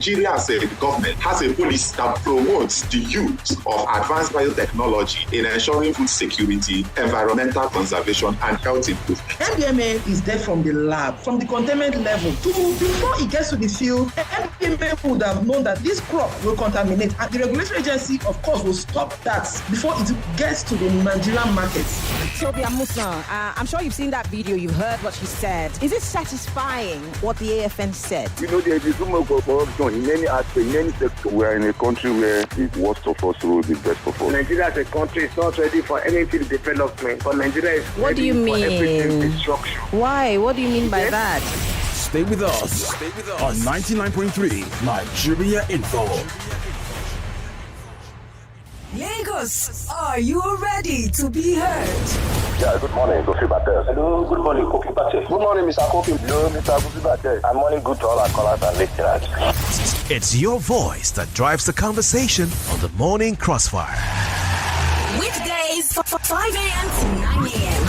Nigeria as a government has a policy that promotes the use of advanced biotechnology in ensuring food security, environmental conservation, and health improvement. MDMA is there from the lab, from the containment level. Before it gets to the field, MDMA would have known that this crop will contaminate, and the regulatory agency, of course, will stop that before it gets to the Nigerian markets. So, Musa, I'm sure you've seen that video, you've heard what she said. Is it satisfying what the AFN said? You know, there is so much corruption in any aspect, in any sector. We are in a country where the worst of us rule the best of us. Nigeria as a country is not ready for anything development, but Nigeria is what ready do you for everything mean? destruction. Why? What do you mean by that? Stay with us on 99.3 Nigeria Info. Lagos, are you ready to be heard? Yeah, good morning, Kofi Bartels. Hello, good morning, Kofi Bartels. Good morning, Mr. Kofi. Hello, Mr. Kofi Bartels. And morning good to all our callers and listeners. It's your voice that drives the conversation on the Morning Crossfire. Weekdays from 5 a.m. to 9 a.m.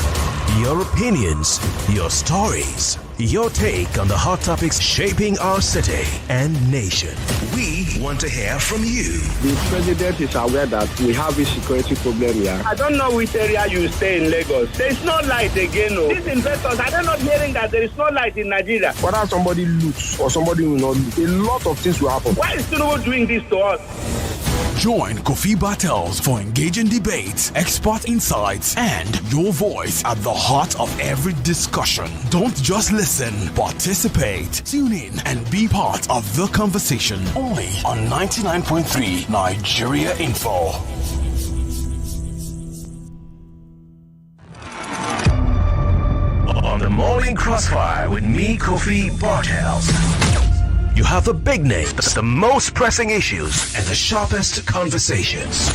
Your opinions, your stories, your take on the hot topics shaping our city and nation. We want to hear from you. The president is aware that we have a security problem here. I don't know which area you stay in Lagos. There is no light again. No. These investors, I don't know hearing that there is no light in Nigeria. Whether somebody loots or somebody will not loot, a lot of things will happen. Why is Tinubu doing this to us? Join Kofi Bartels for engaging debates, expert insights, and your voice at the heart of every discussion. Don't just listen, participate. Tune in and be part of the conversation. Only on 99.3 Nigeria Info. On the Morning Crossfire with me, Kofi Bartels. You have the big names, the most pressing issues, and the sharpest conversations.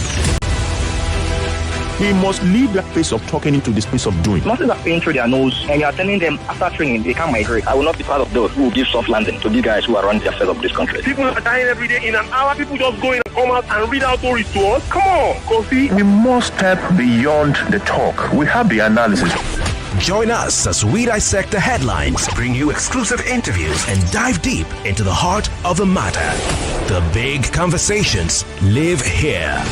He must leave that place of talking into this place of doing. Nothing is paying through their nose, and you are telling them after training they can't migrate. I will not be part of those who will give soft landing to these guys who are running the affairs of this country. People are dying every day. In an hour, people just go in and come out and read out stories to us. Come on, Kofi. We must step beyond the talk. We have the analysis. Join us as we dissect the headlines, bring you exclusive interviews, and dive deep into the heart of the matter. The big conversations live here.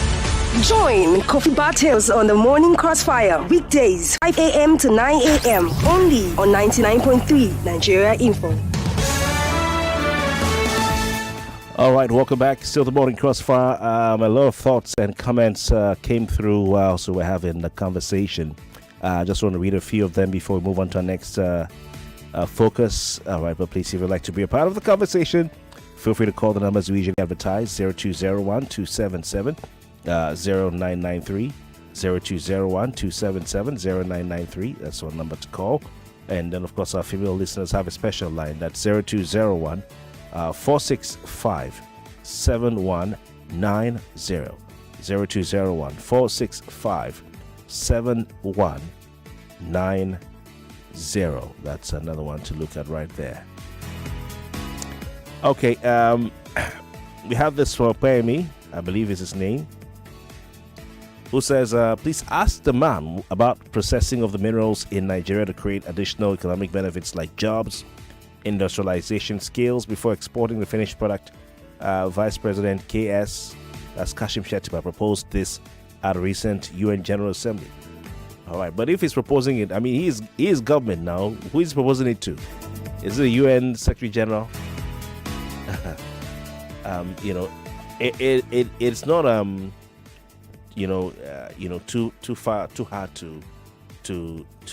Join Kofi Bartels on the Morning Crossfire, weekdays 5 a.m. to 9 a.m. only on 99.3 Nigeria Info. All right, welcome back. Still the Morning Crossfire. A lot of thoughts and comments came through while so we're having the conversation. I just want to read a few of them before we move on to our next focus. All right, but please, if you'd like to be a part of the conversation, feel free to call the numbers we usually advertise, 0201-277-0993, 0201-277-0993. That's one number to call. And then, of course, our female listeners have a special line. That's 0201-465-7190. 0201-465-7190. That's another one to look at right there. Okay, we have this for Payme, I believe is his name, who says, please ask the man about processing of the minerals in Nigeria to create additional economic benefits like jobs, industrialization skills before exporting the finished product. Vice President KS, that's Kashim Shettima, proposed this at a recent UN General Assembly. All right, but if he's proposing it, I mean, he is government now. Who is proposing it to? Is it the UN Secretary General? It's not too hard to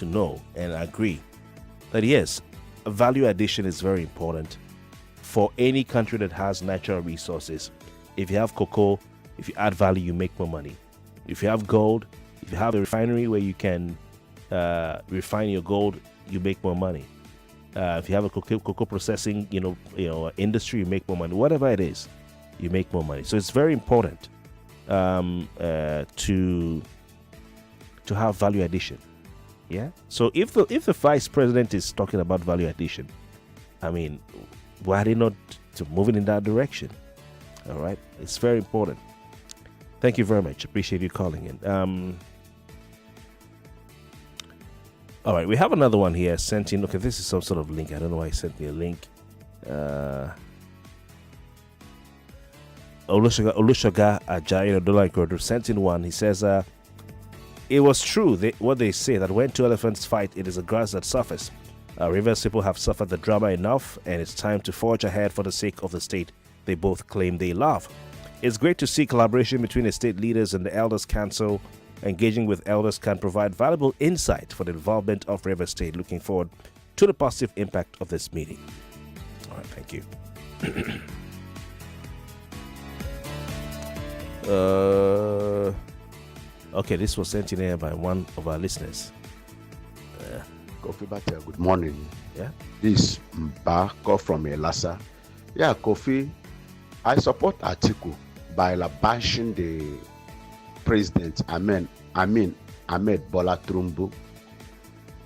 know and agree that yes, value addition is very important for any country that has natural resources. If you have cocoa, if you add value, you make more money. If you have gold, if you have a refinery where you can refine your gold, you make more money. If you have a cocoa processing, industry, you make more money. Whatever it is, you make more money. So it's very important to have value addition. Yeah. So if the vice president is talking about value addition, I mean, why are they not moving in that direction? All right. It's very important. Thank you very much. Appreciate you calling in. All right, we have another one here sent in. Okay, this is some sort of link. I don't know why he sent me a link. Olushoga Ajayi Odola sent in one. He says, it was true what they say, that when two elephants fight, it is the grass that suffers. Rivers people have suffered the drama enough, and it's time to forge ahead for the sake of the state they both claim they love. It's great to see collaboration between the state leaders and the Elders Council. Engaging with elders can provide valuable insight for the involvement of River State. Looking forward to the positive impact of this meeting. All right, thank you. Okay, this was sent in here by one of our listeners. Kofi Bartels, good morning. Yeah. This Mba call from Elasa. Yeah, Kofi, I support Atiku by bashing the President Ahmed Bola Tinubu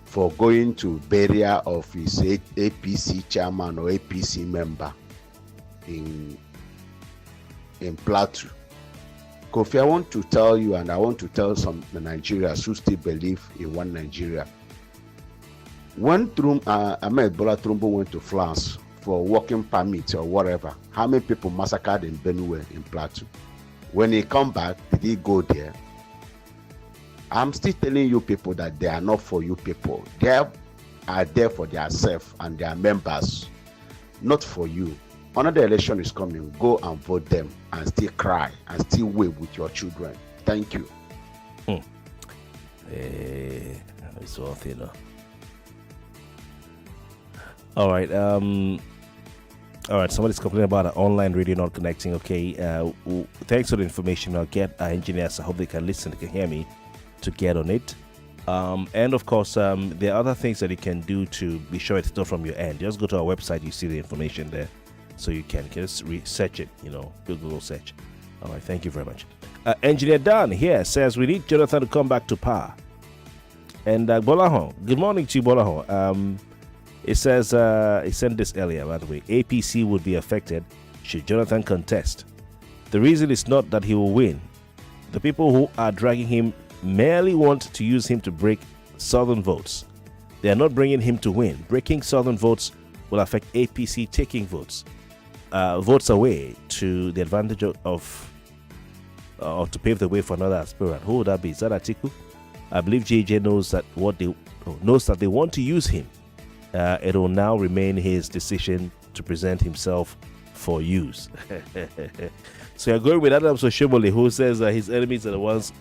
for going to burial of his APC chairman or APC member in Plateau. Kofi, I want to tell you, and I want to tell some Nigerians who still believe in one Nigeria. When Ahmed Bola Tinubu went to France for working permit or whatever, how many people massacred in Benue in Plateau? When he come back, did he go there? I'm still telling you people that they are not for you people. They are there for themselves and their members, not for you. Another election is coming. Go and vote them and still cry and still wave with your children. Thank you. It's all thing. All right. All right. Somebody's complaining about an online radio not connecting. Okay. Thanks for the information. I'll get our engineers. I hope they can listen. They can hear me to get on it. And of course, there are other things that you can do to be sure it's not from your end. Just go to our website. You see the information there, so you can just research it. Google search. All right. Thank you very much. Engineer Dan here says we need Jonathan to come back to power. And Bolahon, good morning to you, Bolahon. It says, he sent this earlier, by the way. APC would be affected should Jonathan contest. The reason is not that he will win. The people who are dragging him merely want to use him to break southern votes. They are not bringing him to win. Breaking southern votes will affect APC taking votes away to the advantage of to pave the way for another aspirant. Who would that be? Is that Atiku? I believe JJ knows that they want to use him. It will now remain his decision to present himself for use. So you're going with Adams Oshomole, who says his enemies are the ones,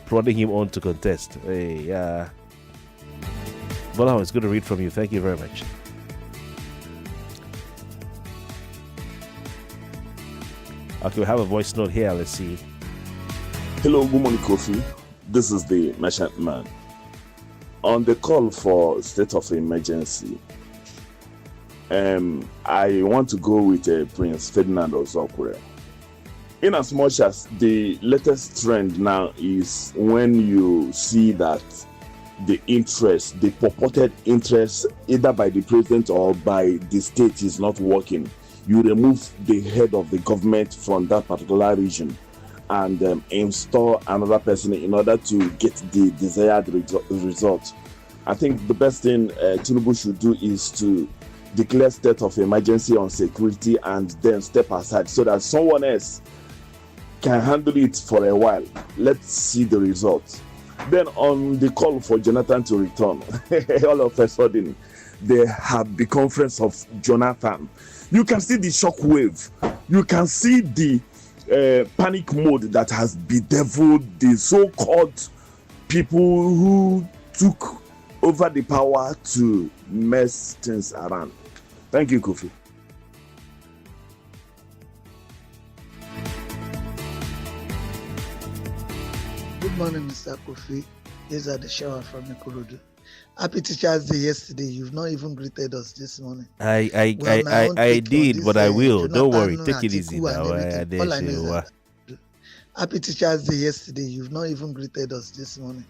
prodding him on to contest. Hey, Bola, it's good to read from you. Thank you very much. Okay, we have a voice note here. Let's see. Hello, good morning, Kofi. This is the merchant man. On the call for state of emergency, I want to go with Prince Ferdinand Ozokwe. In as much as the latest trend now is when you see that the purported interest, either by the president or by the state, is not working, you remove the head of the government from that particular region and install another person in order to get the desired result. I think the best thing Tinubu should do is to declare state of emergency on security and then step aside so that someone else can handle it for a while. Let's see the results. Then on the call for Jonathan to return, all of a sudden, they have the conference of Jonathan. You can see the shock wave. You can see the panic mode that has bedeviled the so-called people who took over the power to mess things around. Thank you, Kofi. Good morning, Mr. Kofi. These are the shower from Ikorodu. Happy Teachers Day yesterday. You've not even greeted us this morning. I did, but I will. Don't worry. Take it easy now. All I know is that Happy Teachers Day yesterday. You've not even greeted us this morning.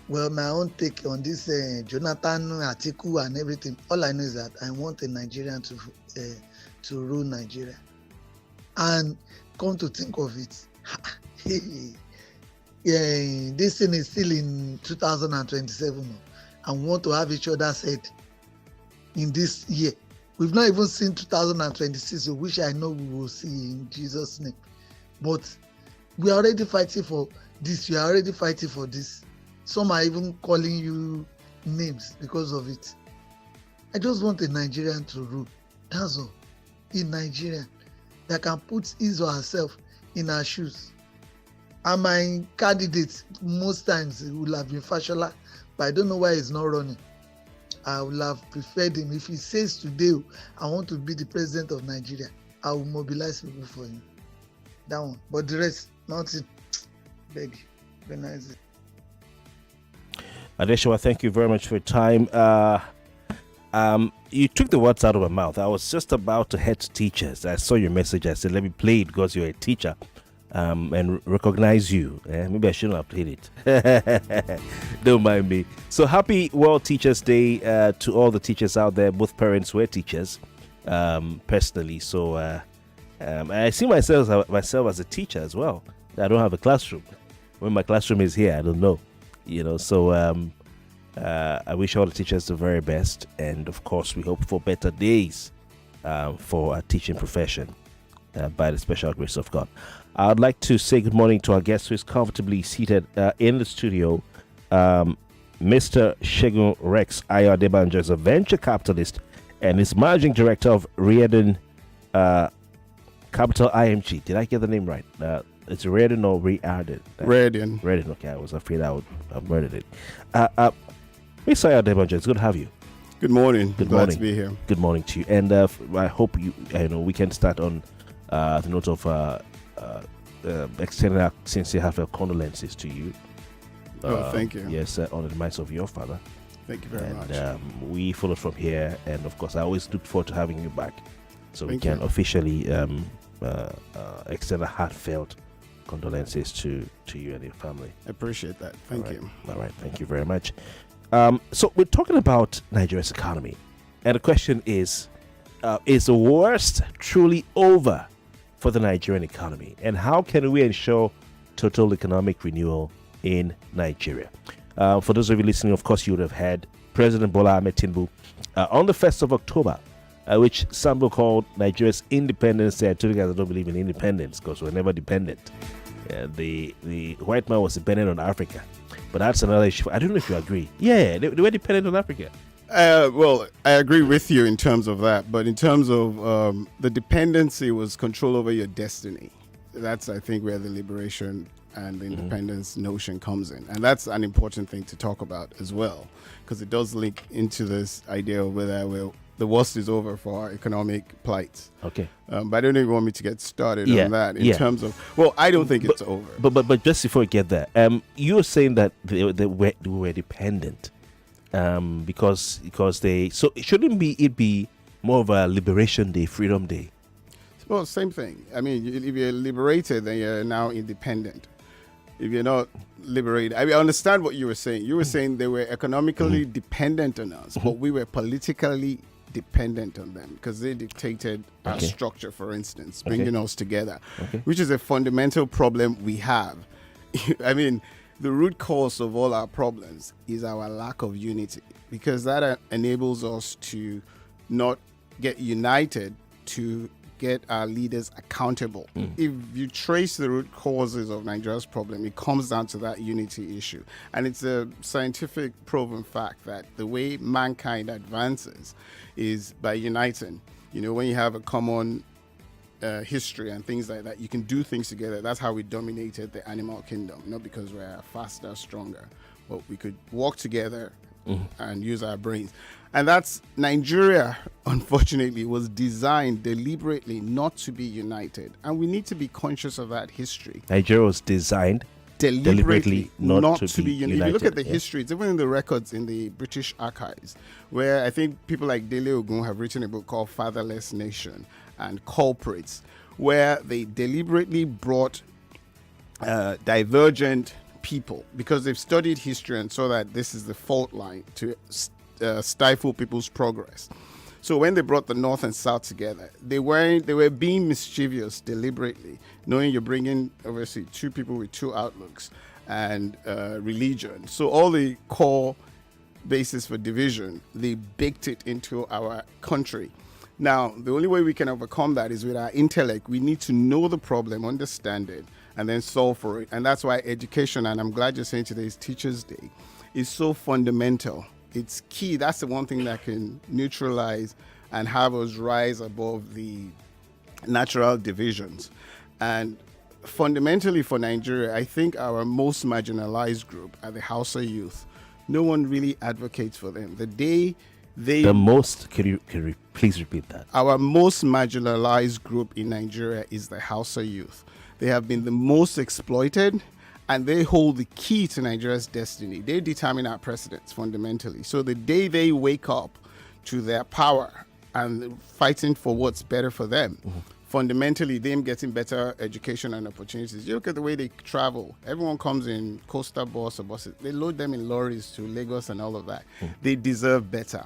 Well, my own take on this Jonathan, Atiku and everything, all I know is that I want a Nigerian to rule Nigeria. And come to think of it, this thing is still in 2027 and we want to have each other said in this year. We've not even seen 2026, which I know we will see in Jesus' name. But we are already fighting for this. We are already fighting for this. Some are even calling you names because of it. I just want a Nigerian to rule. That's all. A Nigerian that can put his or herself in her shoes. And my candidate, most times, it will have been Fashola, but I don't know why he's not running. I would have preferred him. If he says today, I want to be the president of Nigeria, I will mobilize people for him. That one. But the rest, nothing. Beg you. Very nice. Adeshawa, thank you very much for your time. You took the words out of my mouth. I was just about to head to teachers. I saw your message. I said, let me play it because you're a teacher and recognize you. Maybe I shouldn't have played it. Don't mind me. So happy World Teachers Day to all the teachers out there. Both parents were teachers personally. So I see myself as a teacher as well. I don't have a classroom. When my classroom is here, I don't know. So I wish all the teachers the very best, and of course we hope for better days for our teaching profession by the special grace of God. I'd like to say good morning to our guest who is comfortably seated in the studio. Mr. Segun Rex Ayo-Adebanjo is a venture capitalist and is managing director of Rearden Capital IMG. Did I get the name right? It's Rearden or Rearden? Rearden. Rearden, okay. I was afraid I would have murdered it. Mr. Ayo-Adebanjo, it's good to have you. Good morning. Good Glad morning. to be here. Good morning to you. And I hope we can start on the note of extending our sincere heartfelt condolences to you. Thank you. Yes, on the demise of your father. Thank you very much. We followed from here, and of course, I always look forward to having you back, so Thank we can you. officially extend a heartfelt condolences to you and your family. I appreciate that. Thank you. All right, thank you very much. So we're talking about Nigeria's economy, and the question is the worst truly over for the Nigerian economy, and how can we ensure total economic renewal in Nigeria? For those of you listening, of course, you would have heard President Bola Ahmed Tinubu on the 1st of October, which some will call Nigeria's Independence Day. I told you guys I don't believe in independence because we're never dependent. The white man was dependent on Africa, but that's another issue. I don't know if you agree. Yeah, they were dependent on Africa. Well, I agree with you in terms of that, but in terms of the dependency was control over your destiny. That's, I think, where the liberation and the independence notion comes in. And that's an important thing to talk about as well, because it does link into this idea of whether the worst is over for our economic plight. Okay. But I don't even want me to get started on that in terms of, well, I don't think it's over. But just before we get there, you're saying that they were dependent because they, so shouldn't it be more of a liberation day, freedom day? Well, same thing. I mean, if you're liberated, then you're now independent. If you're not liberated, I understand what you were saying. You were saying they were economically dependent on us, but we were politically dependent on them because they dictated our structure, for instance, bringing us together, which is a fundamental problem we have. I mean, the root cause of all our problems is our lack of unity, because that enables us to not get united to get our leaders accountable. If you trace the root causes of Nigeria's problem, it comes down to that unity issue. And it's a scientific proven fact that the way mankind advances is by uniting. You know, when you have a common history and things like that, you can do things together. That's how we dominated the animal kingdom, not because we're faster, stronger, but we could walk together and use our brains. And that's Nigeria, unfortunately, was designed deliberately not to be united. And we need to be conscious of that history. Nigeria was designed deliberately not to be united. If you look at the history, it's even in the records in the British archives, where I think people like Dele Ogun have written a book called Fatherless Nation and Culprits, where they deliberately brought divergent people, because they've studied history and saw that this is the fault line to stifle people's progress. So when they brought the North and South together, they were being mischievous deliberately, knowing you're bringing obviously two people with two outlooks and religion. So all the core basis for division, they baked it into our country. Now, the only way we can overcome that is with our intellect. We need to know the problem, understand it, and then solve for it. And that's why education, and I'm glad you're saying today is Teachers' Day, is so fundamental. It's key. That's the one thing that can neutralize and have us rise above the natural divisions. And fundamentally for Nigeria, I think our most marginalized group are the Hausa youth. No one really advocates for them. Can you please repeat that? Our most marginalized group in Nigeria is the Hausa youth. They have been the most exploited, and they hold the key to Nigeria's destiny. They determine our precedents fundamentally. So the day they wake up to their power and fighting for what's better for them, fundamentally them getting better education and opportunities. You look at the way they travel. Everyone comes in coastal bus or buses. They load them in lorries to Lagos and all of that. They deserve better.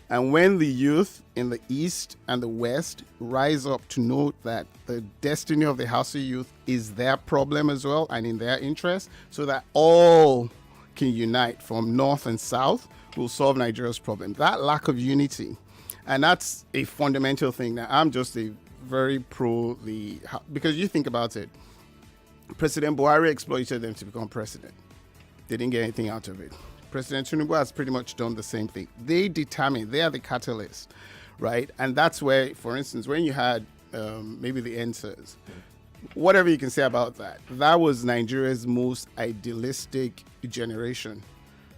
And when the youth in the East and the West rise up to know that the destiny of the Hausa youth is their problem as well and in their interest, so that all can unite from North and South, will solve Nigeria's problem. That lack of unity, and that's a fundamental thing. Now, I'm just a very because you think about it, President Buhari exploited them to become president. They didn't get anything out of it. President Tinubu has pretty much done the same thing. They are the catalyst, right? And that's where, for instance, when you had maybe the NSAS, whatever you can say about that, that was Nigeria's most idealistic generation,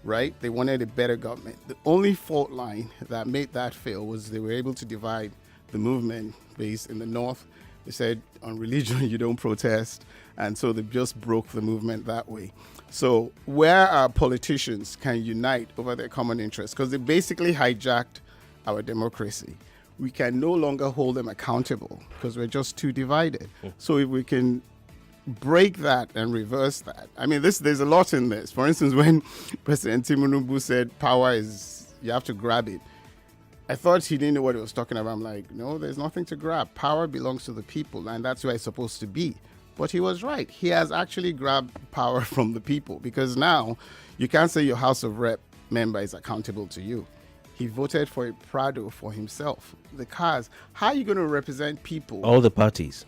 right? They wanted a better government. The only fault line that made that fail was they were able to divide the movement based in the North. They said on religion, you don't protest. And so they just broke the movement that way. So where our politicians can unite over their common interests, because they basically hijacked our democracy, we can no longer hold them accountable because we're just too divided. So if we can break that and reverse that, I mean, there's a lot in this. For instance, when President Tinubu said power is, you have to grab it, I thought he didn't know what he was talking about. I'm like, no, there's nothing to grab. Power belongs to the people, and that's where it's supposed to be. But he was right. He has actually grabbed power from the people, because now you can't say your House of Rep member is accountable to you. He voted for a Prado for himself. The cars. How are you going to represent people? All the parties.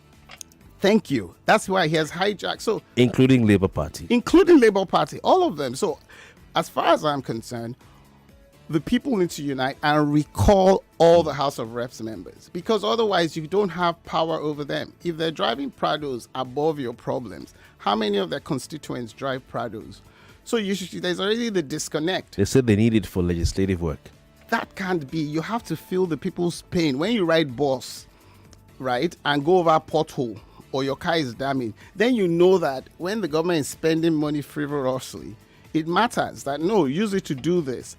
Thank you. That's why he has hijacked. So, including Labour Party. Including Labour Party. All of them. So as far as I'm concerned, the people need to unite and recall all the House of Reps members, because otherwise you don't have power over them. If they're driving Prados above your problems, how many of their constituents drive Prados? So there's already the disconnect. They said they need it for legislative work. That can't be. You have to feel the people's pain. When you ride bus, right, and go over a pothole or your car is damaged, then you know that when the government is spending money frivolously, it matters that, no, use it to do this.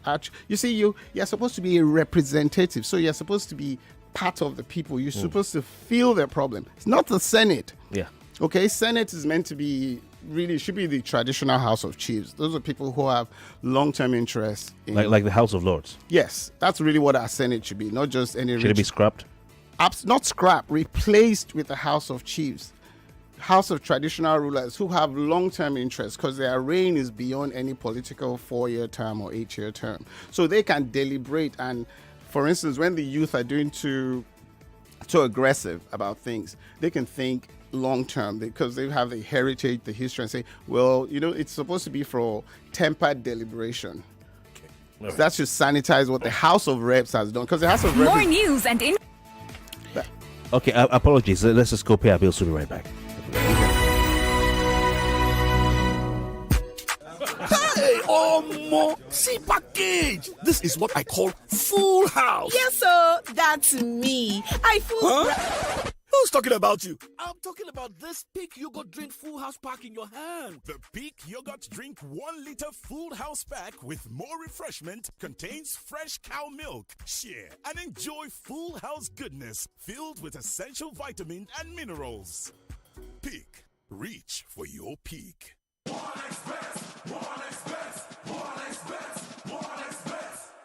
You see, you're supposed to be a representative. So you're supposed to be part of the people. You're supposed to feel their problem. It's not the Senate. Yeah. Okay, Senate is meant to be, really should be the traditional House of Chiefs. Those are people who have long-term interests. Like the House of Lords. Yes, that's really what our Senate should be, not just any... Should it be scrapped? Not scrapped, replaced with the House of Chiefs. House of traditional rulers who have long-term interests, because their reign is beyond any political 4-year term or 8-year term. So they can deliberate. And for instance, when the youth are doing too aggressive about things, they can think long-term because they have the heritage, the history, and say, well, it's supposed to be for tempered deliberation. Okay. Right. That should sanitize what the House of Reps has done. Because the House of Reps... More news and... Okay, apologies. Let's just go pay our bills. We'll be right back. Hey, Omo, see package. This is what I call full house. Yes, sir. That's me. Who's talking about you? I'm talking about this Peak Yogurt Drink Full House Pack in your hand. The Peak Yogurt Drink 1 liter Full House Pack with more refreshment contains fresh cow milk. Share and enjoy full house goodness filled with essential vitamins and minerals. Peak. Reach for your peak.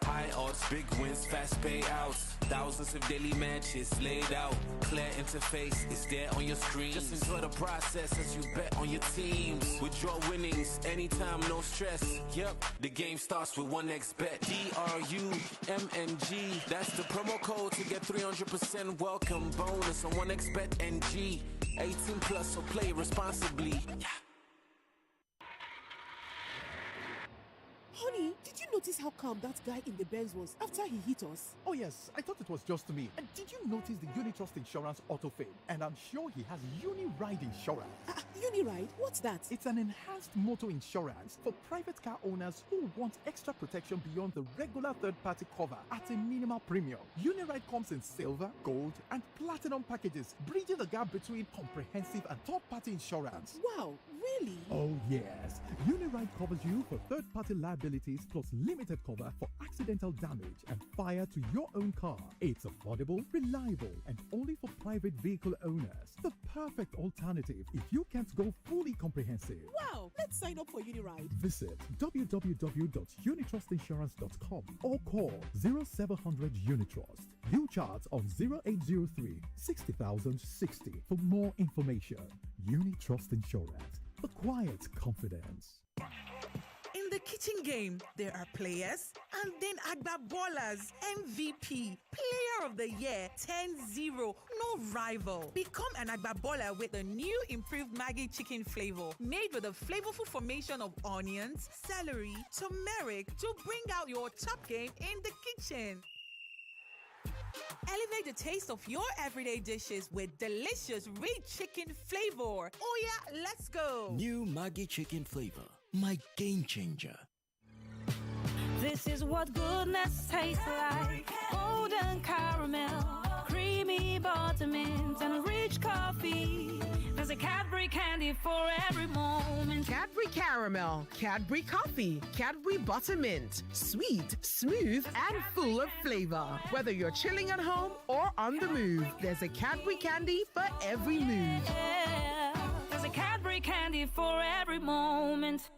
High odds sports, big wins, fast payouts. Thousands of daily matches laid out. Clear interface is there on your screen. Just enjoy the process as you bet on your teams. Withdraw winnings anytime, no stress. Yep, the game starts with 1xBet. DRUMNG. That's the promo code to get 300% welcome bonus on 1xBet NG. 18 plus, so play responsibly. Yeah. Honey, did you notice how calm that guy in the Benz was after he hit us? Oh yes, I thought it was just me. And did you notice the Unitrust Insurance auto fame? And I'm sure he has Uniride Insurance. Uniride? What's that? It's an enhanced motor insurance for private car owners who want extra protection beyond the regular third-party cover at a minimal premium. Uniride comes in silver, gold, and platinum packages, bridging the gap between comprehensive and third-party insurance. Wow, really? Oh yes. Uniride covers you for third-party liabilities plus limited cover for accidental damage and fire to your own car. It's affordable, reliable, and only for private vehicle owners. The perfect alternative if you can't go fully comprehensive. Wow, let's sign up for Uniride. Visit www.unitrustinsurance.com or call 0700 Unitrust. U-Chart on 0803 60060 for more information. Unitrust Insurance. The quiet confidence. In the kitchen game, there are players and then Agba Ballers, MVP, Player of the Year, 10-0, no rival. Become an Agba Baller with the new improved Maggi chicken flavor, made with a flavorful formation of onions, celery, turmeric to bring out your top game in the kitchen. Elevate the taste of your everyday dishes with delicious rich chicken flavor. Oh yeah, let's go. New Maggi chicken flavor, my game changer. This is what goodness tastes like. Golden caramel, creamy buttermint, and rich coffee. There's a Cadbury candy for every moment. Cadbury caramel, Cadbury coffee, Cadbury buttermint. Sweet, smooth, and full of flavor. Whether you're chilling at home or on the move, there's a Cadbury candy for every mood. Yeah, there's a Cadbury candy for every moment.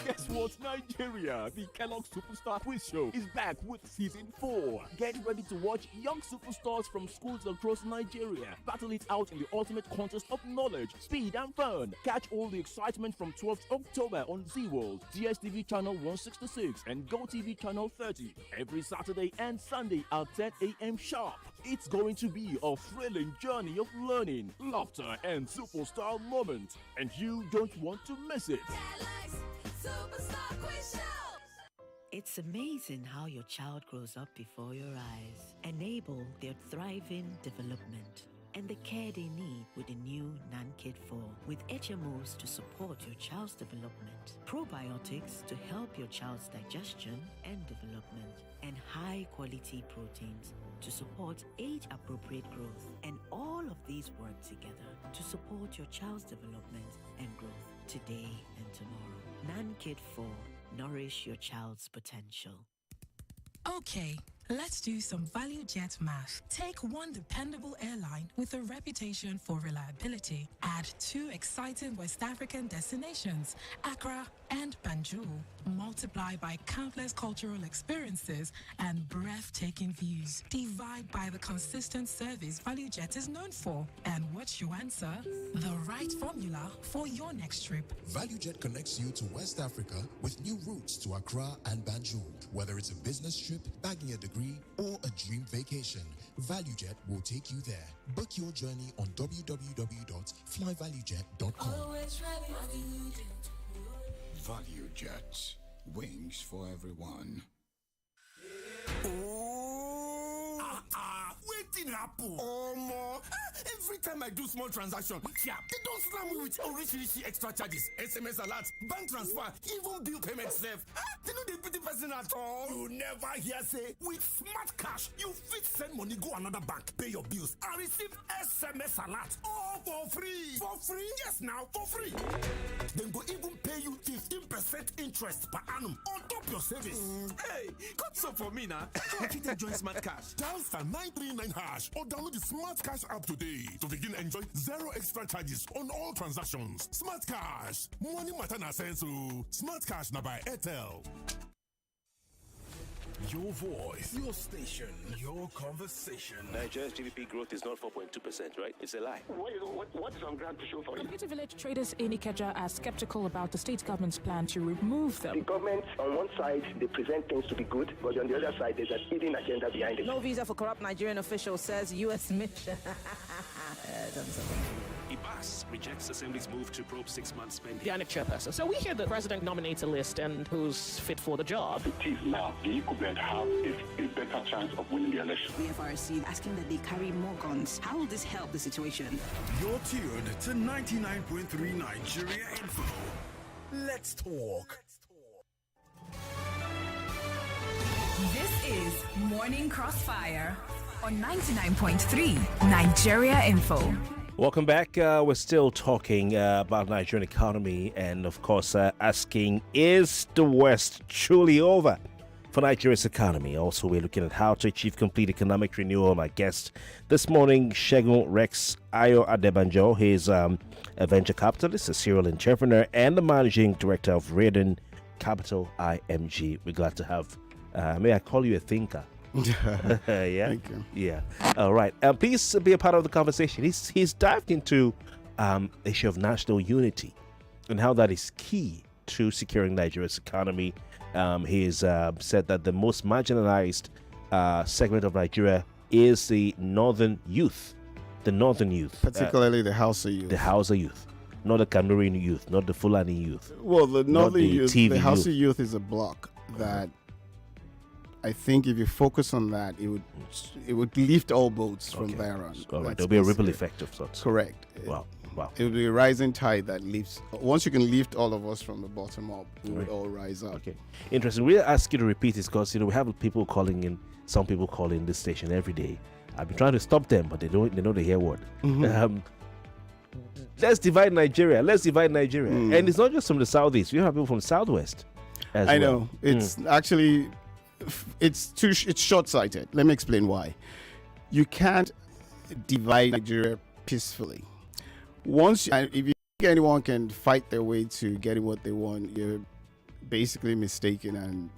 Guess what, Nigeria? The Kellogg Superstar Quiz Show is back with season 4. Get ready to watch young superstars from schools across Nigeria battle it out in the ultimate contest of knowledge, speed, and fun. Catch all the excitement from 12th October on Z World, DSTV channel 166, and GoTV channel 30 every Saturday and Sunday at 10 a.m. sharp. It's going to be a thrilling journey of learning, laughter, and superstar moments, and you don't want to miss it. Superstar Quiz Show! It's amazing how your child grows up before your eyes. Enable their thriving development and the care they need with the new NanKid 4 with HMOs to support your child's development, probiotics to help your child's digestion and development, and high-quality proteins to support age-appropriate growth. And all of these work together to support your child's development and growth today and tomorrow. NanKid 4. Nourish your child's potential. Okay, let's do some value jet math. Take one dependable airline with a reputation for reliability. Add 2 exciting West African destinations, Accra and Banjul. Multiply by countless cultural experiences and breathtaking views. Divide by the consistent service ValueJet is known for. And what's your answer? The right formula for your next trip. ValueJet connects you to West Africa with new routes to Accra and Banjul. Whether it's a business trip, bagging a degree, or a dream vacation, ValueJet will take you there. Book your journey on www.flyvaluejet.com. Always ready. ValueJet. Wings for everyone. Wetin happen? Omo, every time I do small transaction, they don't slam me with Orishirishi extra charges, SMS alert, bank transfer, even bill payment sef. They no dey pity person at all. You never hear say with smart cash you fit send money go another bank, pay your bills, and receive SMS alert all for free. For free? Yes, now for free. Dem go even pay you 15% interest per annum on top your savings. Hey, cut so for me now. I fit join smart cash. Dial *939# or download the Smart Cash app today to begin enjoy 0 extra charges on all transactions. Smart Cash, money matter na sense o. Smart Cash na by Airtel. Your voice, your station, your conversation. Nigeria's GDP growth is not 4.2%, right? It's a lie. What is on ground to show for you? Computer Village traders in Ikeja are skeptical about the state government's plan to remove them. The government, on one side, they present things to be good, but on the other side, there's a hidden agenda behind it. No visa for corrupt Nigerian official, says U.S. mission. Ibas rejects Assembly's move to probe 6 months spending. The INEC chairperson. So we hear the president nominates a list and who's fit for the job. It is now the incumbent have a better chance of winning the election. The FRC asking that they carry more guns. How will this help the situation? You're tuned to 99.3 Nigeria Info. Let's talk. This is Morning Crossfire on 99.3 Nigeria Info. Welcome back. We're still talking about Nigerian economy and, of course, asking, is the West truly over for Nigeria's economy? Also, we're looking at how to achieve complete economic renewal. My guest this morning, Segun Rex Ayo-Adebanjo. He's a venture capitalist, a serial entrepreneur, and the managing director of Rearden Capital IMG. We're glad to have, may I call you a thinker? Yeah. Thank you. Yeah. All right. Please be a part of the conversation. He's dived into the issue of national unity and how that is key to securing Nigeria's economy. He's said that the most marginalized segment of Nigeria is the northern youth. The northern youth. Particularly the Hausa youth. The Hausa youth. Not the Cameroon youth, not the Fulani youth. Well, the northern youth, TV the Hausa youth is a block that I think if you focus on that, it would lift all boats from there on. All right, there'll be a ripple effect of sorts. Correct. Wow. It will be a rising tide that lifts. Once you can lift all of us from the bottom up, we would all rise up. Okay. Interesting. We'll ask you to repeat this because we have people calling in. Some people call in this station every day. I've been trying to stop them, but they know the hear word. Mm-hmm. Let's divide Nigeria. And it's not just from the southeast. We have people from the southwest. I know. It's actually. It's short-sighted. Let me explain why. You can't divide Nigeria peacefully. If you think anyone can fight their way to getting what they want, you're basically mistaken and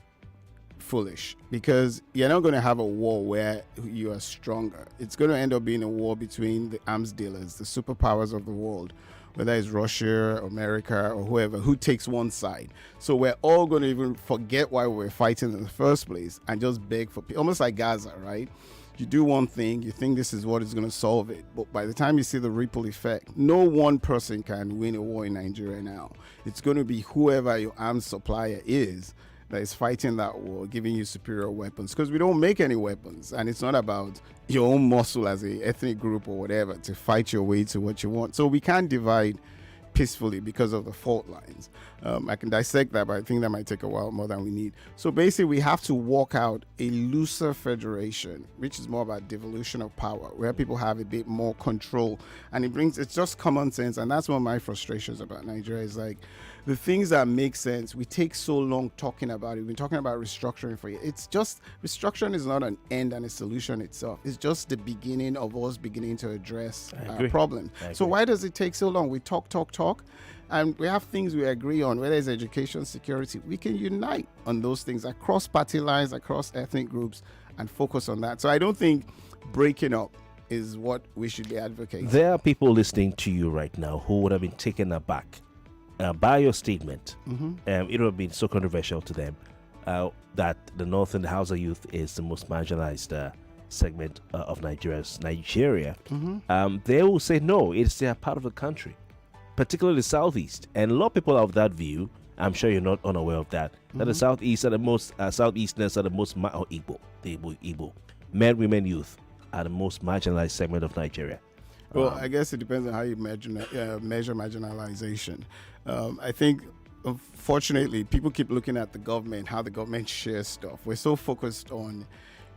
foolish, because you're not going to have a war where you are stronger. It's going to end up being a war between the arms dealers, the superpowers of the world, whether it's Russia, America, or whoever, who takes one side. So we're all going to even forget why we're fighting in the first place and just beg for peace. Almost like Gaza, right? You do one thing, you think this is what is going to solve it. But by the time you see the ripple effect, no one person can win a war in Nigeria now. It's going to be whoever your arms supplier is that is fighting that war, giving you superior weapons, because we don't make any weapons, and it's not about your own muscle as a ethnic group or whatever to fight your way to what you want. So we can't divide peacefully because of the fault lines. I can dissect that, but I think that might take a while more than we need. So basically, we have to walk out a looser federation, which is more about devolution of power, where people have a bit more control, and it's just common sense. And that's one of my frustrations about Nigeria, is like the things that make sense, we take so long talking about it. We've been talking about restructuring for you. It's just, restructuring is not an end and a solution itself. It's just the beginning of us beginning to address problems. So why does it take so long? We talk, and we have things we agree on, whether it's education, security. We can unite on those things across party lines, across ethnic groups, and focus on that. So I don't think breaking up is what we should be advocating. There are people listening to you right now who would have been taken aback by your statement. It would have been so controversial to them that the Northern Hausa youth is the most marginalized segment of Nigeria. They will say no, it's a part of the country, particularly the southeast. And a lot of people are of that view. I'm sure you're not unaware of that. That the southeast are the most southeasterners are the most Igbo men, women, youth are the most marginalized segment of Nigeria. Well, I guess it depends on how you measure marginalization. I think, unfortunately, people keep looking at the government, how the government shares stuff. We're so focused on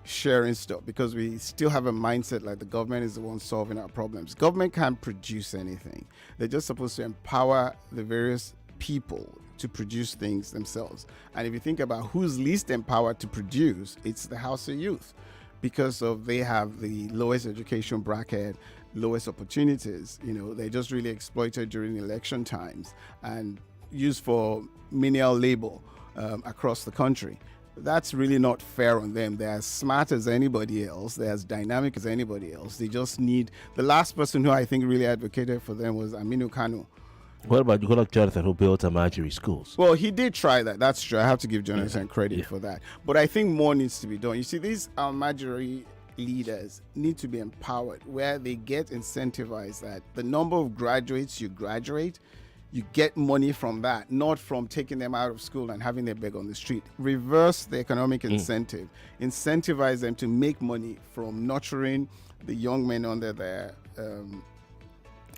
sharing stuff because we still have a mindset like the government is the one solving our problems. Government can't produce anything. They're just supposed to empower the various people to produce things themselves. And if you think about who's least empowered to produce, it's the Hausa youth, because they have the lowest education bracket, lowest opportunities. They're just really exploited during election times and used for menial labor across the country. that's really not fair on them. They're as smart as anybody else. They're as dynamic as anybody else. They just need... The last person who I think really advocated for them was Aminu Kano. What about Goodluck Jonathan, who built Almajiri schools? Well, he did try that. That's true. I have to give Jonathan credit for that. But I think more needs to be done. You see, these Almajiri leaders need to be empowered, where they get incentivized that the number of graduates you graduate, you get money from that, not from taking them out of school and having them beg on the street. Reverse the economic incentive. Incentivize them to make money from nurturing the young men under their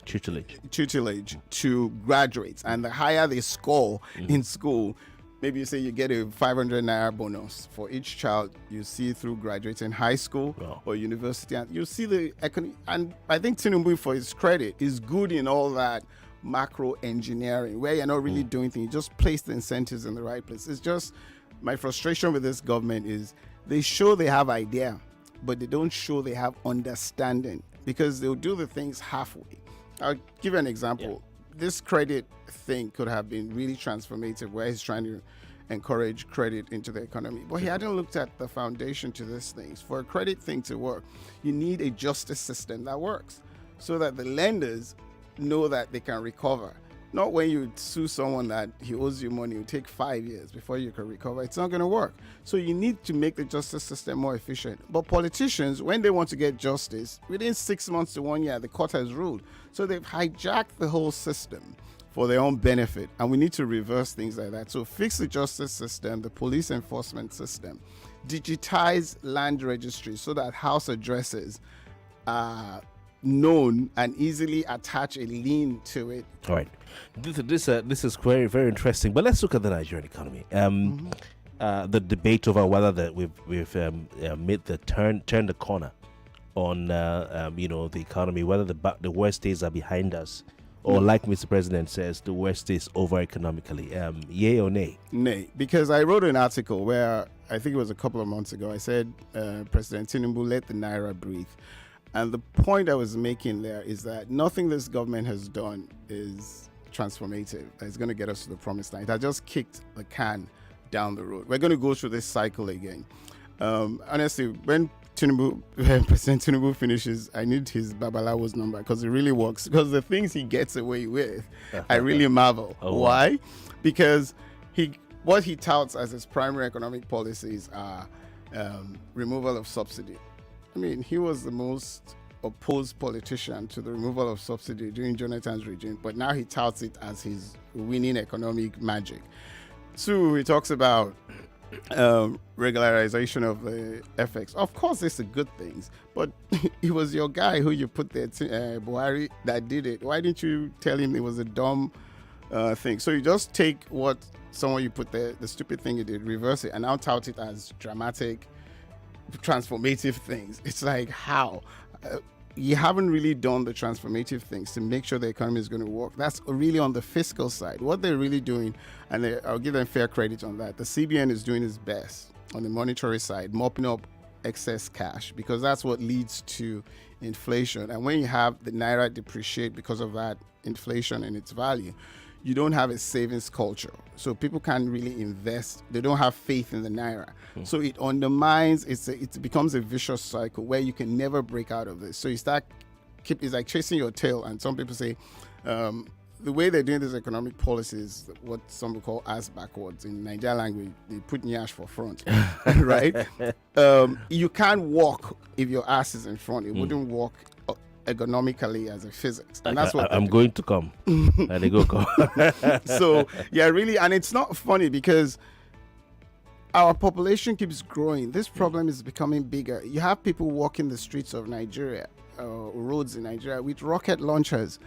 tutelage to graduates. And the higher they score in school, maybe you say you get a 500 naira bonus for each child you see through graduating high school or university. And you see the economy. And I think Tinubu, for his credit, is good in all that macro engineering, where you're not really doing things. You just place the incentives in the right place. It's just my frustration with this government is they show they have idea, but they don't show they have understanding, because they'll do the things halfway. I'll give you an example. This credit thing could have been really transformative, where he's trying to encourage credit into the economy. But he hadn't looked at the foundation to these things. For a credit thing to work, you need a justice system that works, so that the lenders know that they can recover. Not when you sue someone that he owes you money, it will take 5 years before you can recover. It's not going to work. So you need to make the justice system more efficient. But politicians, when they want to get justice, within 6 months to 1 year, the court has ruled. So they've hijacked the whole system for their own benefit. And we need to reverse things like that. So fix the justice system, the police enforcement system, digitize land registries so that house addresses are known and easily attach a lien to it. All right, this is very, very interesting. But let's look at the Nigerian economy. The debate over whether we've made the turn the corner on the economy, whether the worst days are behind us, or like Mr. President says, the worst is over economically. Yay or nay? Nay, because I wrote an article where I think it was a couple of months ago. I said President Tinubu let the naira breathe. And the point I was making there is that nothing this government has done is transformative. It's going to get us to the promised land. It has just kicked the can down the road. We're going to go through this cycle again. Honestly, when President Tinubu finishes, I need his Babalawo's number, because it really works. Because the things he gets away with, I really marvel. Why? Because what he touts as his primary economic policies are removal of subsidy. I mean, he was the most opposed politician to the removal of subsidy during Jonathan's regime, but now he touts it as his winning economic magic. 2, he talks about regularization of the FX. Of course, it's a good thing, but it was your guy who you put there, Buhari, that did it. Why didn't you tell him it was a dumb thing? So you just take what someone you put there, the stupid thing you did, reverse it, and now tout it as dramatic, transformative things. It's like, how? You haven't really done the transformative things to make sure the economy is going to work. That's really on the fiscal side. What they're really doing, and I'll give them fair credit on that, the CBN is doing its best on the monetary side, mopping up excess cash, because that's what leads to inflation. And when you have the naira depreciate because of that inflation and its value, you don't have a savings culture. So people can't really invest. They don't have faith in the naira. So it undermines, it becomes a vicious cycle where you can never break out of this. So you start, it's like chasing your tail. And some people say, the way they're doing this economic policy is what some would call ass backwards. In Nigerian language, they put nyash for front, right? You can't walk if your ass is in front. It wouldn't walk economically as a physics, and that's what I'm going to come. And they go come. So yeah, really, and it's not funny because our population keeps growing. This problem is becoming bigger. You have people walking the streets of Nigeria, roads in Nigeria, with rocket launchers.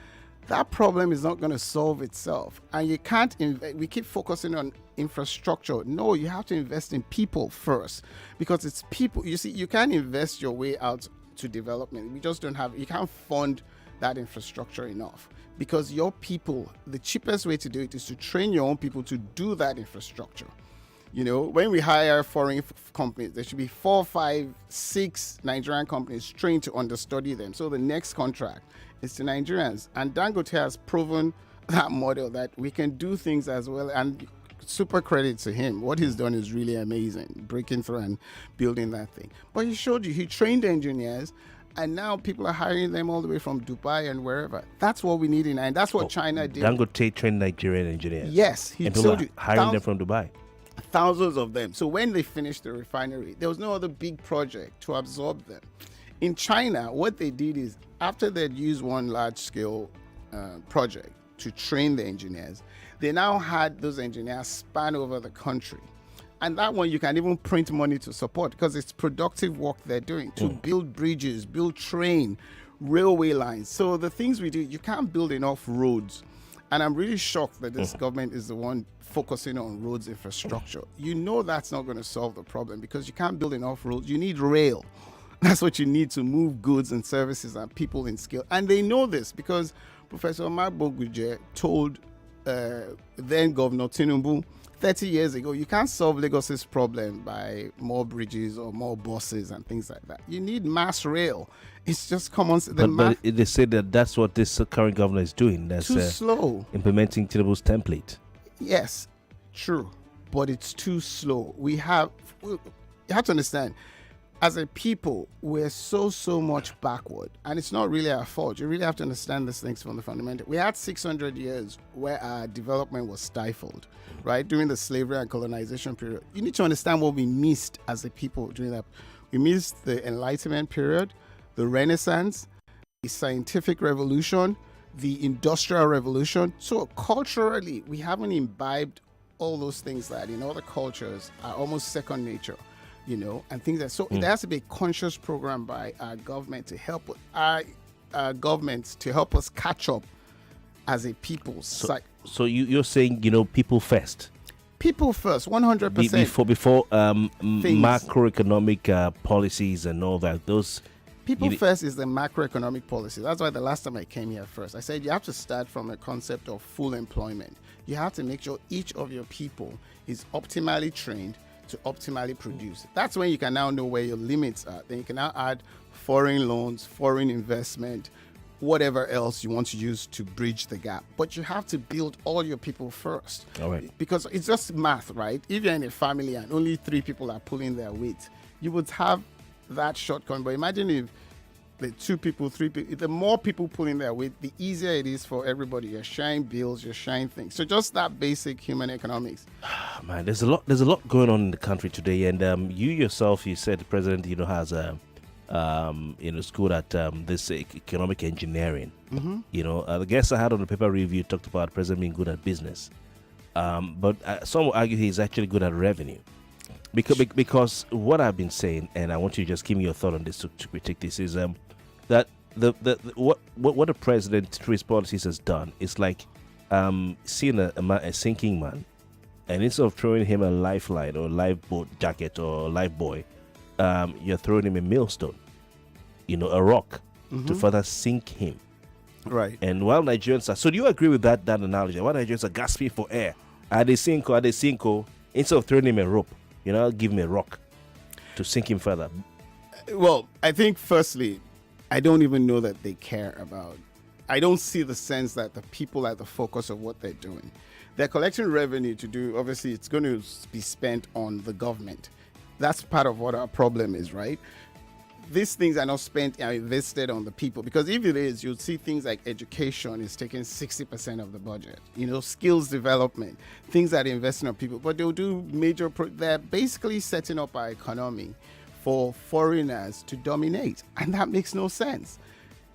That problem is not going to solve itself, and you can't. We keep focusing on infrastructure. No, you have to invest in people first, because it's people. You see, you can't invest your way out to development. We just don't have, you can't fund that infrastructure enough, because your people, the cheapest way to do it is to train your own people to do that infrastructure. You know, when we hire foreign companies, there should be 4, 5, 6 Nigerian companies trained to understudy them. So the next contract is to Nigerians. And Dangote has proven that model, that we can do things as well. And super credit to him. What he's done is really amazing, breaking through and building that thing. But he trained engineers, and now people are hiring them all the way from Dubai and wherever. That's what we need and that's what China did. Dangote trained Nigerian engineers. Yes, he told you hiring them from Dubai. Thousands of them. So when they finished the refinery, there was no other big project to absorb them. In China, what they did is after they'd used one large-scale project to train the engineers, they now had those engineers span over the country. And that one you can even print money to support because it's productive work they're doing to build bridges, build train, railway lines. So the things we do, you can't build enough roads. And I'm really shocked that this government is the one focusing on roads infrastructure. You know that's not going to solve the problem because you can't build enough roads. You need rail. That's what you need to move goods and services and people in scale. And they know this because Professor Mark Boguje told then Governor Tinubu 30 years ago, you can't solve Lagos's problem by more bridges or more buses and things like that. You need mass rail. It's just common. But they say that that's what this current governor is doing. That's too slow. Implementing Tinubu's template. Yes, true. But it's too slow. You have to understand, as a people, we're so much backward. And it's not really our fault. You really have to understand these things from the fundamental. We had 600 years where our development was stifled, right? During the slavery and colonization period. You need to understand what we missed as a people during that. We missed the Enlightenment period, the Renaissance, the scientific revolution, the industrial revolution. So culturally, we haven't imbibed all those things that in other cultures are almost second nature. And things that there has to be a conscious program by our government to help our governments to help us catch up as a people. So you're saying people first. People first, 100%. Before macroeconomic policies and all that. Those people first is the macroeconomic policy. That's why the last time I came here first, I said you have to start from a concept of full employment. You have to make sure each of your people is optimally trained to optimally produce. That's when you can now know where your limits are. Then you can now add foreign loans, foreign investment, whatever else you want to use to bridge the gap. But you have to build all your people first. All right. Because it's just math, right? If you're in a family and only 3 people are pulling their weight, you would have that shortcoming. But imagine if the 2 people, 3 people, the more people pulling their weight, the easier it is for everybody. You're sharing bills, you're sharing things. So just that basic human economics. Man, there's a lot going on in the country today, and you yourself, you said the president, has a school at this economic engineering. The guests I had on the paper review talked about the president being good at business, but some will argue he's actually good at revenue. Because what I've been saying, and I want you to just give me your thought on this to critique this, is that what the president through his policies has done is like seeing a sinking man, and instead of throwing him a lifeline or lifeboat jacket or life buoy, you're throwing him a millstone, a rock to further sink him. Right. And while Nigerians are, so do you agree with that analogy? While Nigerians are gasping for air, Adesinko, instead of throwing him a rope, give him a rock to sink him further. Well, I think firstly, I don't even know that they care about. I don't see the sense that the people are the focus of what they're doing. They're collecting revenue to do, obviously, it's going to be spent on the government. That's part of what our problem is, right? These things are not spent and invested on the people, because if it is, you'll see things like education is taking 60% of the budget, skills development, things that are investing on people, but they'll do they're basically setting up our economy for foreigners to dominate, and that makes no sense.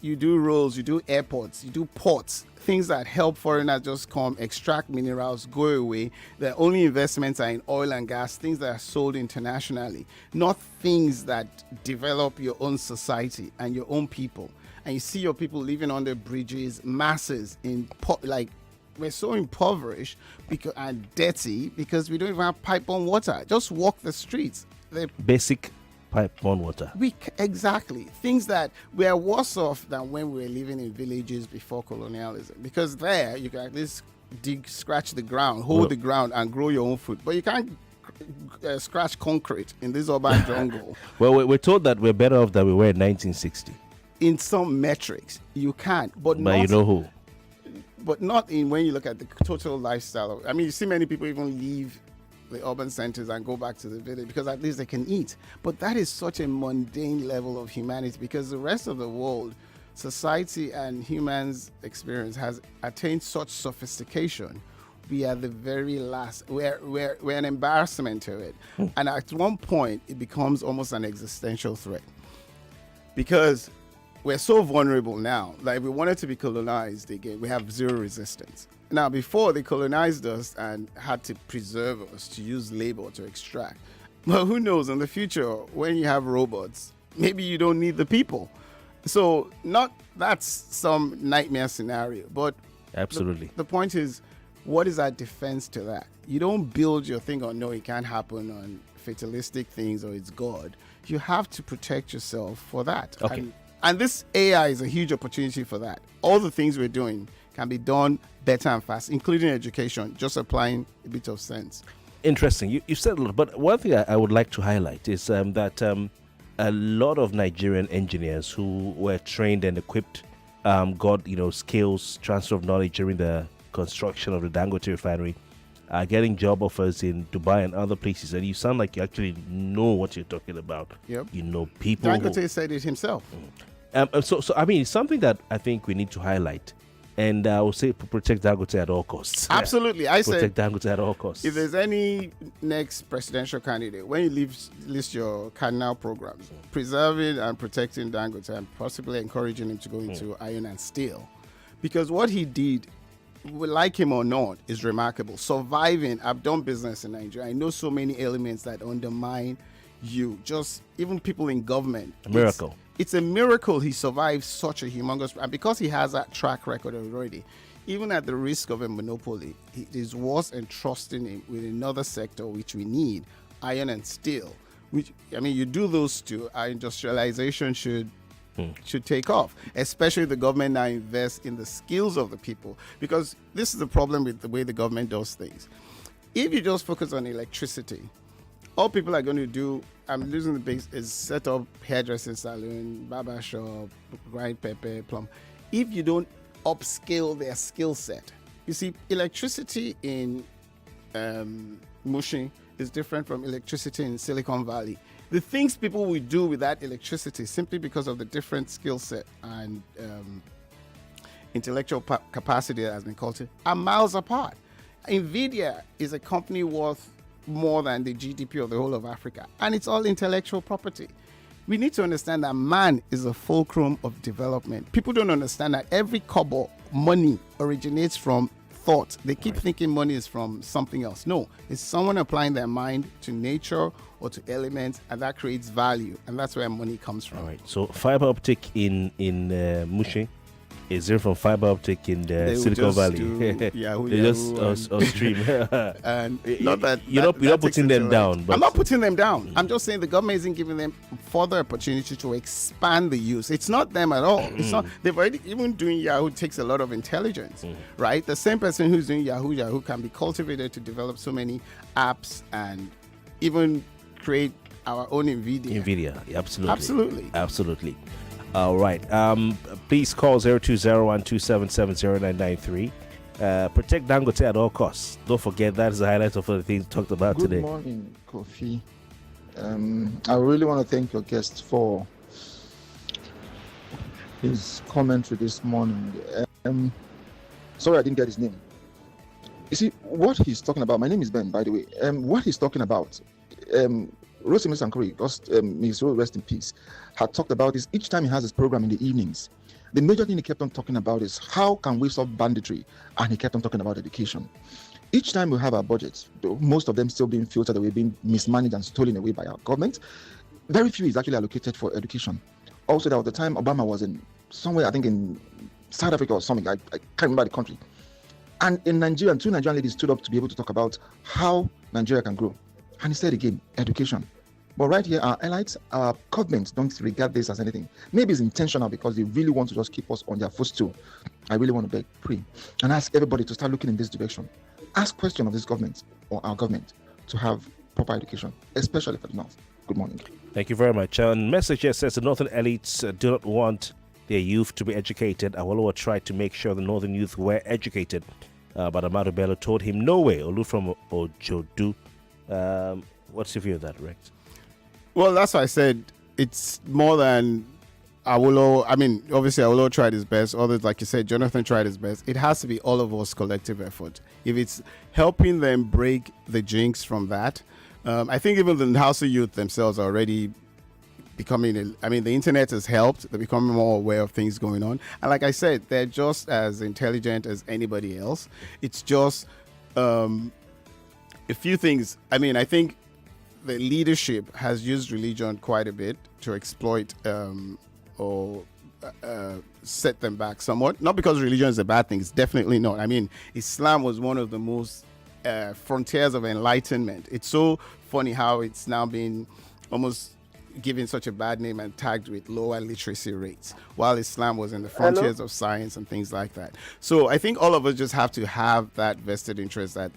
You do roads, you do airports, you do ports, things that help foreigners just come, extract minerals, go away. The only investments are in oil and gas, things that are sold internationally, not things that develop your own society and your own people. And you see your people living under bridges, masses, we're so impoverished and dirty because we don't even have pipe-on water. Just walk the streets. Basic pipe-on water. Exactly. Things that we are worse off than when we were living in villages before colonialism. Because there, you can at least scratch the ground, hold the ground, and grow your own food. But you can't scratch concrete in this urban jungle. Well, we're told that we're better off than we were in 1960. In some metrics, you can't. But you know who? but not in when you look at the total lifestyle. I mean, you see many people even leave the urban centers and go back to the village because at least they can eat. But that is such a mundane level of humanity, because the rest of the world, society and humans' experience has attained such sophistication. We are the very last. We're an embarrassment to it. And at one point, it becomes almost an existential threat, because we're so vulnerable now. Like, if we wanted to be colonized again, we have zero resistance. Now, before, they colonized us and had to preserve us, to use labor to extract. But who knows, in the future, when you have robots, maybe you don't need the people. So that's some nightmare scenario. But absolutely, the point is, what is our defense to that? You don't build your thing on, no, it can't happen, on fatalistic things, or it's God. You have to protect yourself for that. Okay. And this AI is a huge opportunity for that. All the things we're doing can be done better and fast, including education, just applying a bit of sense. Interesting. You said a lot, but one thing I would like to highlight is that a lot of Nigerian engineers who were trained and equipped got skills, transfer of knowledge during the construction of the Dangote refinery, are getting job offers in Dubai and other places, and you sound like you actually know what you're talking about. Yep. You know people. Dangote said it himself. So I mean, it's something that I think we need to highlight, and I will say protect Dangote at all costs. Absolutely, I said protect Dangote at all costs. If there's any next presidential candidate, when you list your cardinal programs, preserving and protecting Dangote and possibly encouraging him to go into iron and steel, because what he did, we like him or not, is remarkable. Surviving, I've done business in Nigeria. I know so many elements that undermine you. Just even people in government. A miracle. It's a miracle he survived such a humongous, and because he has that track record already, even at the risk of a monopoly, his was entrusting him with another sector which we need, iron and steel. Which, I mean, you do those two, our industrialization should take off, especially the government now invests in the skills of the people, because this is the problem with the way the government does things. If you just focus on electricity, all people are going to do, I'm losing the base, is set up hairdressing salon, barber shop, grind pepper, plum. If you don't upscale their skill set, you see, electricity in Mushin is different from electricity in Silicon Valley. The things people will do with that electricity, simply because of the different skill set and intellectual capacity that has been cultivated, are miles apart. NVIDIA is a company worth more than the GDP of the whole of Africa, and it's all intellectual property. We need to understand that man is a fulcrum of development. People don't understand that every kobo money originates from thought. They keep thinking money is from something else. No, it's someone applying their mind to nature or to elements, and that creates value, and that's where money comes from. All right. So fiber optic in Mushin is there from fiber optic in the Silicon Valley. They just stream. And not that you're not putting them down. But I'm not putting them down. I'm just saying the government isn't giving them further opportunity to expand the use. It's not them at all. It's not. They've already, even doing Yahoo takes a lot of intelligence, right? The same person who's doing Yahoo can be cultivated to develop so many apps and even create our own NVIDIA. Absolutely. All right. Please call 020-127-70993. Protect Dangote at all costs. Don't forget, that is the highlight of the things talked about today. Good morning, Kofi. I really want to thank your guest for his commentary this morning. Sorry, I didn't get his name. You see, what he's talking about, my name is Ben, by the way. What he's talking about, Rosimi Sankori, may his soul rest in peace, had talked about this each time he has his program in the evenings. The major thing he kept on talking about is how can we solve banditry, and he kept on talking about education. Each time we have our budgets, most of them still being filtered away, being mismanaged and stolen away by our government, very few is actually allocated for education. Also, there was the time Obama was in somewhere, I think in South Africa or something, I can't remember the country. And in Nigeria, two Nigerian ladies stood up to be able to talk about how Nigeria can grow. And he said again, education. But right here, our allies, our governments don't regard this as anything. Maybe it's intentional because they really want to just keep us on their footstool. I really want to beg, pray, and ask everybody to start looking in this direction. Ask questions of this government or our government to have proper education, especially for the North. Good morning. Thank you very much. Message here says the Northern elites do not want their youth to be educated. Awolowo tried to make sure the northern youth were educated. But Amadu Bello told him, no way. Olu from Ojodu. What's your view of that, Rex? Well, that's why I said it's more than Awolowo. I mean, obviously, Awolowo tried his best. Others, like you said, Jonathan tried his best. It has to be all of us collective effort. If it's helping them break the jinx from that, I think even the Hausa youth themselves are already becoming, the internet has helped. They're becoming more aware of things going on. And like I said, they're just as intelligent as anybody else. It's just a few things. I think the leadership has used religion quite a bit to exploit or set them back somewhat. Not because religion is a bad thing. It's definitely not. Islam was one of the most frontiers of enlightenment. It's so funny how it's now been almost given such a bad name and tagged with lower literacy rates, while Islam was in the frontiers of science and things like that. So I think all of us just have to have that vested interest that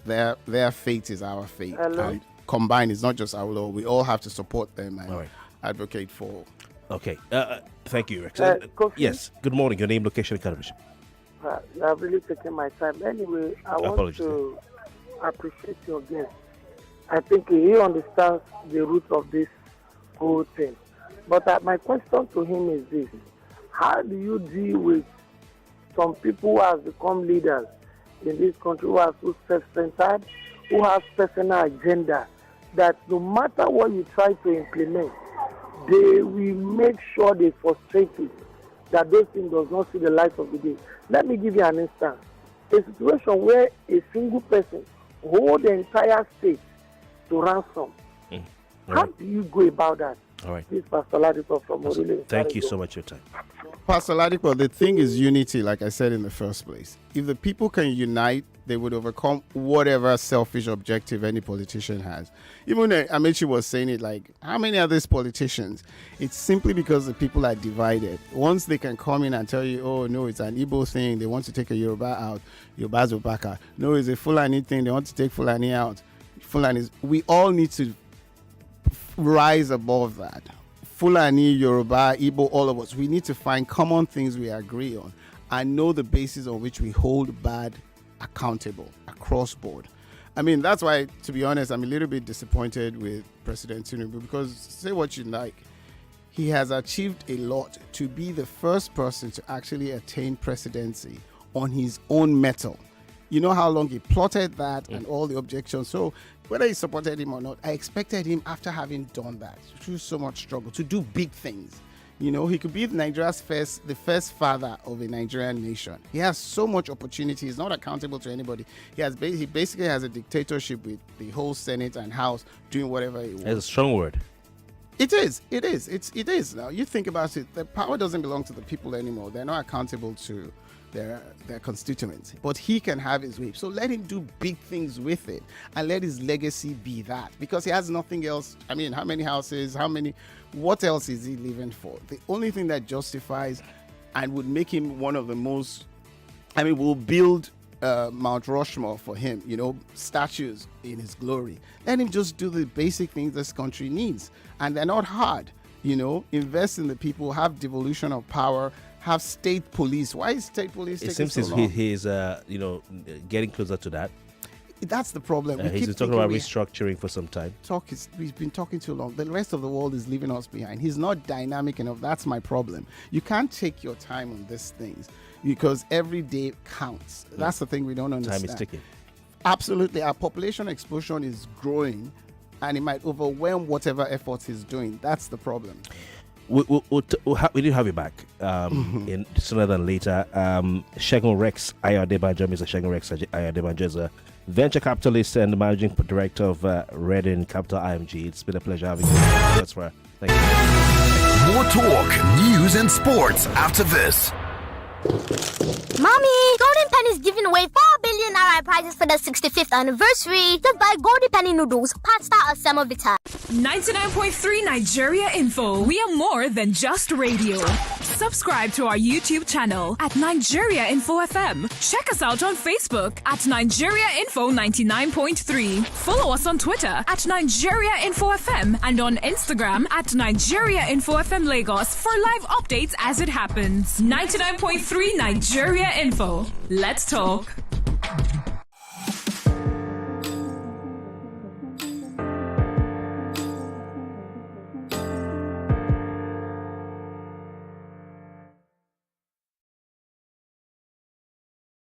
their fate is our fate. And combined, it's not just our law. We all have to support them and advocate for. Okay. Thank you, Rex. Kofi? Yes. Good morning. Your name, location, and television. You have really taken my time. Anyway, I want to appreciate your guest. I think he understands the root of this whole thing. But my question to him is this: how do you deal with some people who have become leaders in this country, who are so self-centered, who have personal agenda, that no matter what you try to implement, they will make sure they frustrate it, that those things does not see the light of the day. Let me give you an instance. A situation where a single person hold the entire state to ransom. How do you go about that? All right. This Pastor Ladipo from Orile. Thank you so much for your time. Pastor Ladipo, the thing is unity, like I said in the first place. If the people can unite, they would overcome whatever selfish objective any politician has. Even Amechi was saying it, like, how many are these politicians? It's simply because the people are divided. Once they can come in and tell you, oh, no, it's an Igbo thing, they want to take a Yoruba out, Yoruba's Obaka. No, it's a Fulani thing, they want to take Fulani out. Fulanis. We all need to rise above that. Fulani, Yoruba, Igbo, all of us, we need to find common things we agree on and know the basis on which we hold bad accountable across board. That's why, to be honest, I'm a little bit disappointed with President Tinubu, because say what you like, he has achieved a lot to be the first person to actually attain presidency on his own mettle. You know how long he plotted that and all the objections. So whether he supported him or not, I expected him, after having done that, through so much struggle, to do big things. He could be Nigeria's the first father of a Nigerian nation. He has so much opportunity. He's not accountable to anybody. He basically has a dictatorship with the whole Senate and House doing whatever he wants. That's a strong word. It is. It is. Now, you think about it, the power doesn't belong to the people anymore. They're not accountable to their constituents, but he can have his way. So let him do big things with it and let his legacy be that, because he has nothing else. how many houses, what else is he living for? The only thing that justifies and would make him one of the most, we'll build Mount Rushmore for him, statues in his glory. Let him just do the basic things this country needs, and they're not hard. Invest in the people, have devolution of power, have state police. Why is state police taking so long? He's getting closer to that. That's the problem. He's been talking about restructuring for some time. We've been talking too long. The rest of the world is leaving us behind. He's not dynamic enough. That's my problem. You can't take your time on these things because every day counts. That's the thing we don't understand. Time is ticking. Absolutely. Our population explosion is growing, and it might overwhelm whatever efforts he's doing. That's the problem. We did have you back in sooner than later. Segun Rex Ayo-Adebanjo, Mr. Segun Rex Ayo-Adebanjo is a venture capitalist and managing director of Rearden Capital IMG. It's been a pleasure having you. That's right. Thank you. More talk, news, and sports after this. Mommy, Golden Penny is giving away 4 billion naira prizes for the 65th anniversary. Just buy Golden Penny noodles, pasta, or semovita. 99.3 Nigeria Info. We are more than just radio. Subscribe to our YouTube channel at Nigeria Info FM. Check us out on Facebook at Nigeria Info 99.3. Follow us on Twitter at Nigeria Info FM and on Instagram at Nigeria Info FM Lagos for live updates as it happens. 99.3 Nigeria Info. Let's talk.